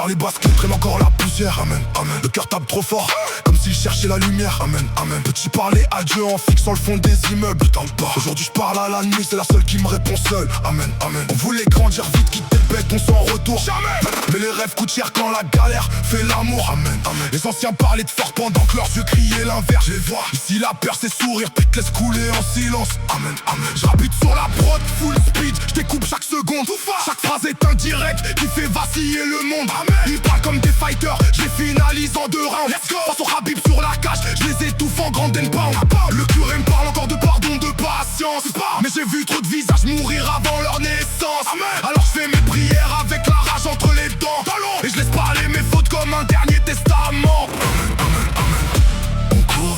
derrière les baskets traîne encore la poussière. Amen, amen. Le cœur tape trop fort, comme s'il cherchait la lumière. Amen, amen. Petit parler à Dieu en fixant le fond des immeubles. Putain pas. Aujourd'hui je parle à la nuit, c'est la seule qui me répond seule. Amen, amen. On voulait grandir vite, quitter le béton sans retour. Jamais. Mais les rêves coûtent cher quand la galère fait l'amour. Amen, amen. Les anciens parlaient de fort pendant que leurs yeux criaient l'inverse. Je les vois. Ici la peur c'est sourire, puis te laisse couler en silence. Amen, amen. Je rapide sur la prod, full speed. Je découpe chaque seconde. Chaque phrase est un direct qui fait vaciller le monde. Amen. Ils parlent comme des fighters, je les finalise en 2 rounds. Let's go. Face au Habib sur la cage, je les étouffe en grand pound. Le curé me parle encore de pardon, de patience. Mais j'ai vu trop de visages mourir avant leur naissance. Amen. Alors je fais mes prières avec la rage entre les dents. Et je laisse parler mes fautes comme un dernier testament.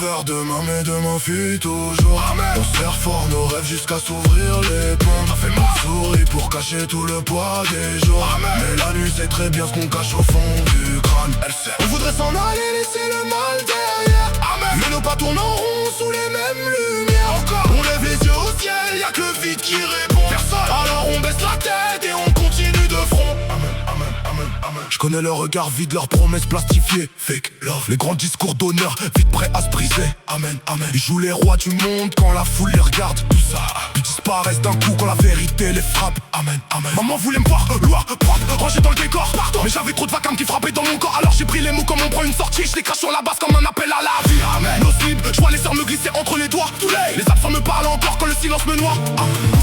Vers demain, mais demain fuit toujours. Amen. On serre fort nos rêves jusqu'à s'ouvrir les ponts. Ça fait mal. Souris pour cacher tout le poids des jours. Amen. Mais la nuit c'est très bien ce qu'on cache au fond du crâne. Elle sait. On voudrait s'en aller, laisser le mal derrière. Amen. Mais nos pas tournent en rond sous les mêmes lumières. Encore. On lève les yeux au ciel, y'a que le vide qui répond. Personne. Alors on baisse la tête et on continue de front. Amen, amen, amen, amen. Je connais leur regard vide, leurs promesses plastifiées. Fake love. Les grands discours d'honneur, vite prêts à se briser. Amen, amen. Ils jouent les rois du monde quand la foule les regarde. Tout ça, puis disparaissent d'un coup quand la vérité les frappe. Amen, amen. Maman voulait me voir loin, propre, rangé dans le décor. Pardon. Mais j'avais trop de vacarme qui frappaient dans mon corps. Alors j'ai pris les mots comme on prend une sortie. Je les crache sur la base comme un appel à la vie. Amen. Nos slips, je vois les sœurs me glisser entre les doigts. Les absents me parlent encore quand le silence me noie.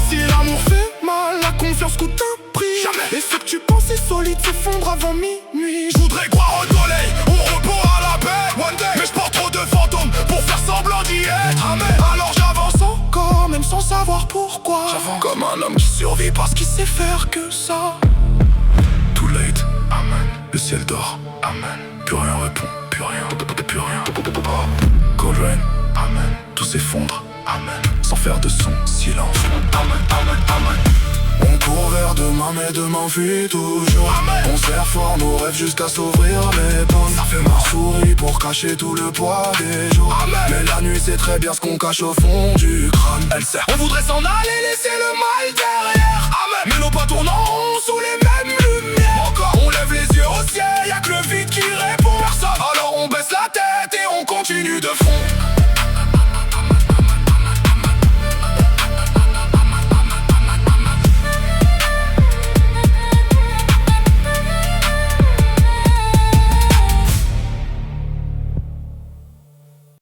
Si l'amour fait mal, la confiance coûte un prix. Jamais. Et ce que tu penses est solide s'effondre avant minuit. Je voudrais croire au soleil, au repos, à la paix. One day. Mais je porte trop de fantômes pour faire semblant d'y être. Amen. Alors j'avance encore, même sans savoir pourquoi. J'avance comme un homme qui survit parce qu'il sait faire que ça. Too late, amen. Le ciel dort, amen. Plus rien répond, plus rien, plus rien. Oh, cold rain, amen. Tout s'effondre, amen. Sans faire de son, silence, amen, amen, amen. On court vers demain, mais demain fuit toujours. Amen. On serre fort nos rêves jusqu'à s'ouvrir les pommes. Ça fait mal. Souris pour cacher tout le poids des jours. Amen. Mais la nuit c'est très bien ce qu'on cache au fond du crâne. Elle sert. On voudrait s'en aller, laisser le mal derrière. Amen. Mais nos pas tournent en rond sous les mêmes lumières. Encore. On lève les yeux au ciel, y'a que le vide qui répond. Personne. Alors on baisse la tête et on continue de front.